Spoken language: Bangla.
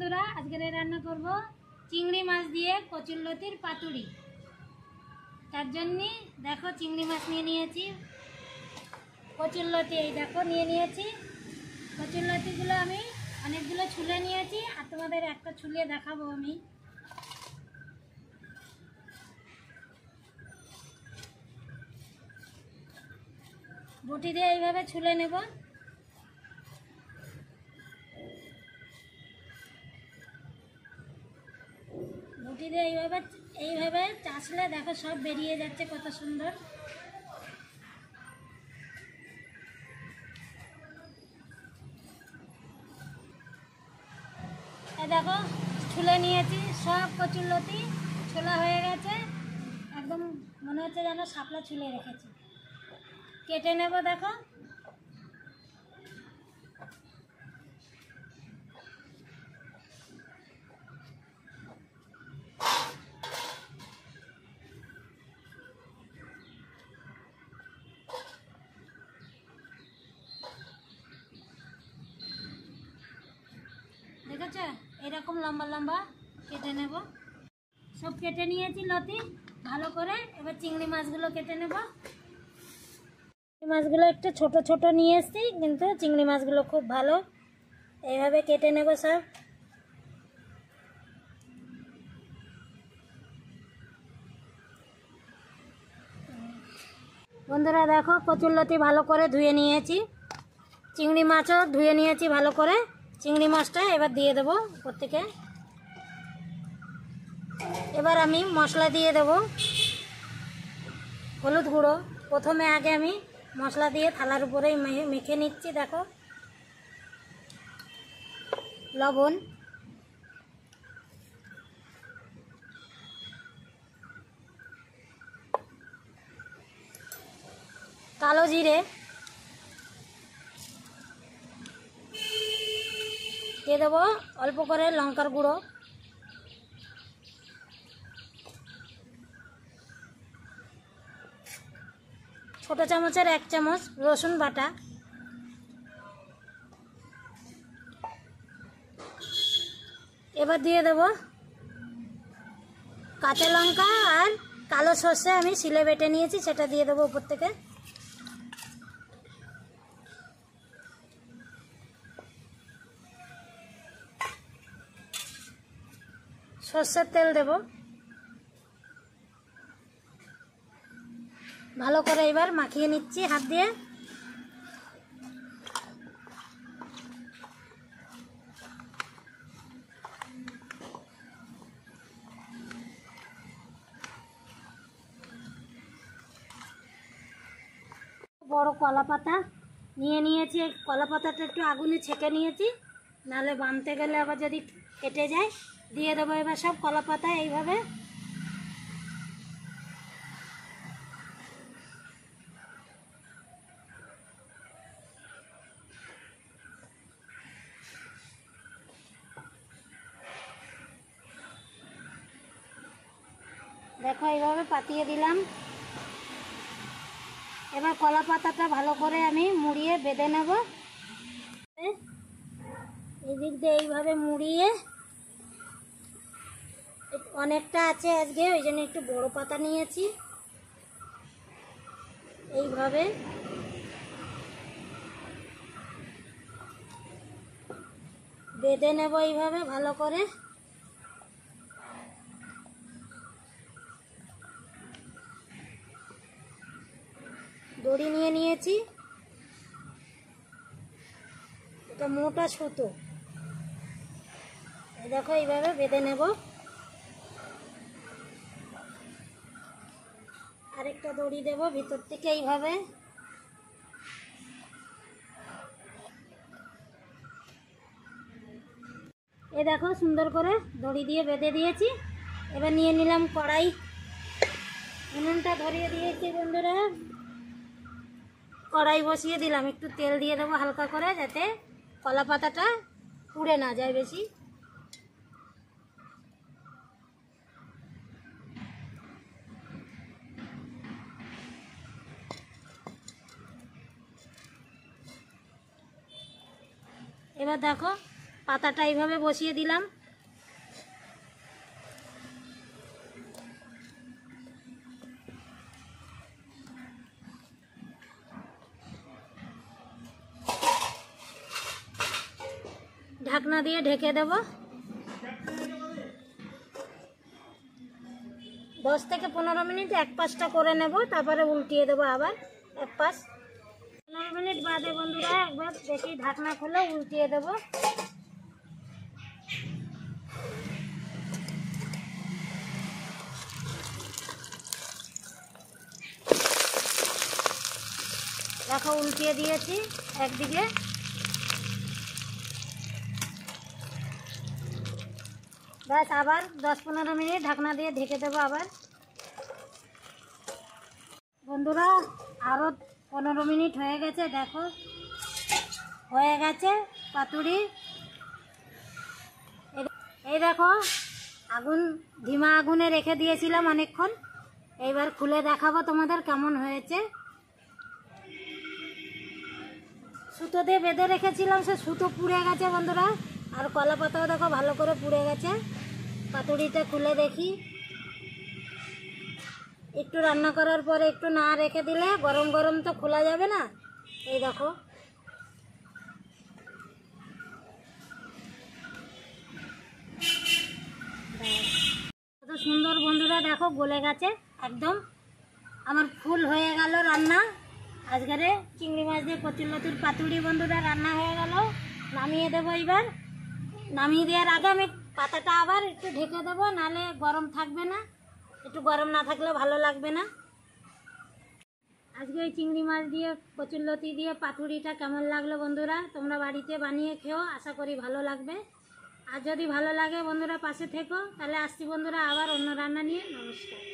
বন্ধুরা, আজকে রান্না করব চিংড়ি মাছ দিয়ে কচুরলতির পাতুরি। তার জন্য দেখো চিংড়ি মাছ নিয়ে নিয়েছি, কচুরলতি এই দেখো নিয়ে নিয়েছি। কচুরলতিগুলো আমি অনেকগুলো ছুলে নিয়েছি আর তোমাদের একটা ছুলে দেখাবো আমি। বটি দিয়ে এইভাবে ছুলে নেব। বটি দিয়ে এইভাবে চাষলে দেখো সব বেরিয়ে যাচ্ছে, কত সুন্দর। দেখো ছুলে নিয়েছি, সব কচুরলতি ছোলা হয়ে গেছে, একদম মনে হচ্ছে যেন শাপলা ছুলে রেখেছি। কেটে নেব দেখো। দেখেছো এরকম লম্বা লম্বা কেটে নেব। সব কেটে নিয়েছি লতি ভালো করে। এবার চিংড়ি মাছগুলো কেটে নেব। চিংড়ি মাছগুলো একটু ছোট ছোট নিয়ে এসেছি, কিন্তু চিংড়ি মাছগুলো খুব ভালো। এইভাবে কেটে নেব সব। বন্ধুরা দেখো কচুরলতি ভালো করে ধুয়ে নিয়েছি, চিংড়ি মাছও ধুয়ে নিয়েছি ভালো করে। চিংড়ি মাছটা এবার দিয়ে দেবো উপর থেকে। এবার আমি মশলা দিয়ে দেব। হলুদ গুঁড়ো প্রথমে আগে আমি মশলা দিয়ে থালার উপরেই মেখে নিচ্ছি দেখো। লবণ, কালো জিরে দিয়ে দেবো, অল্প করে লঙ্কার গুঁড়ো, ছোটো চামচের 1 চামচ রসুন বাটা, এবার দিয়ে দেব কাঁচা লঙ্কা আর কালো সর্ষে আমি শিলে বেটে নিয়েছি, সেটা দিয়ে দেবো উপর থেকে। সর্ষের তেল দেব। ভালো করে এবার মাখিয়ে নিচ্ছি হাত দিয়ে। বড় কলা পাতা নিয়ে নিয়েছি, কলা পাতাটা একটু আগুনে ছেঁকে নিয়েছি, নাহলে বানতে গেলে আবার যদি কেটে যায়। দিয়ে দেবো এবার সব কলা পাতা এইভাবে। দেখো এইভাবে পাতিয়ে দিলাম। এবার কলা পাতাটা ভালো করে আমি মুড়িয়ে বেঁধে নেব। এই দিক দিয়ে এইভাবে মুড়িয়ে, অনেকটা আছে আজকে ওই জন্য একটু বড় পাতা নিয়েছি। এইভাবে বেঁধে নেব এইভাবে ভালো করে। দড়ি নিয়ে নিয়েছি, এটা মোটা সুতো। দেখো এইভাবে বেঁধে নেব। আরেকটা দড়ি দেব ভিতর থেকে এইভাবে। এ দেখো সুন্দর করে দড়ি দিয়ে বেঁধে দিয়েছি। এবার নিয়ে নিলাম কড়াই, উনুনটা ধরিয়ে দিয়েছি বন্ধুরা। কড়াই বসিয়ে দিলাম, একটু তেল দিয়ে দেবো হালকা করে, যাতে কলা পাতাটা পুড়ে না যায় বেশি। এবার দেখো পাতাটা এইভাবে বসিয়ে দিলাম। ঢাকনা দিয়ে ঢেকে দেব। 10 থেকে 15 মিনিট এক পাশটা করে নেব, তারপরে উল্টিয়ে দেবো আবার এক পাশ। 15 মিনিট বাদে বন্ধুরা একবার দেখি ঢাকনা খুলে উল্টিয়ে দেব। দেখো উল্টিয়ে দিয়েছি একদিকে। ব্যাস আবার 10-15 মিনিট ঢাকনা দিয়ে ঢেকে দেবো আবার। বন্ধুরা আরও 15 মিনিট হয়ে গেছে, দেখো হয়ে গেছে পাতুরি। এই দেখো আগুন ধিমা আগুনে রেখে দিয়েছিলাম অনেকক্ষণ, এইবার খুলে দেখাবো তোমাদের কেমন হয়েছে। সুতো দিয়ে বেঁধে রেখেছিলাম, সে সুতো পুড়ে গেছে বন্ধুরা, আর কলা পাতাও দেখো ভালো করে পুড়ে গেছে। পাতুরিটা খুলে দেখি। একটু রান্না করার পরে একটু না রেখে দিলে গরম গরম তো খোলা যাবে না। এই দেখো কত সুন্দর বন্ধুরা, দেখো গলে গেছে একদম। আমার ফুল হয়ে গেল রান্না। আজকের চিংড়ি মাছ দিয়ে কচুরলতির পাতুরি বন্ধুরা রান্না হয়ে গেল। নামিয়ে দেবো এবার। নামিয়ে দেওয়ার আগে আমি পাতাটা আবার একটু ঢেকে দেবো, নাহলে গরম থাকবে না। একটু গরম না থাকলে ভালো লাগবে না। আজকে ওই চিংড়ি মাছ দিয়ে কচুরলতি দিয়ে পাতুরিটা কেমন লাগলো বন্ধুরা, তোমরা বাড়িতে বানিয়ে খেও, আশা করি ভালো লাগবে। আর যদি ভালো লাগে বন্ধুরা পাশে থেকো। তাহলে আসছি বন্ধুরা আবার অন্য রান্না নিয়ে। নমস্কার।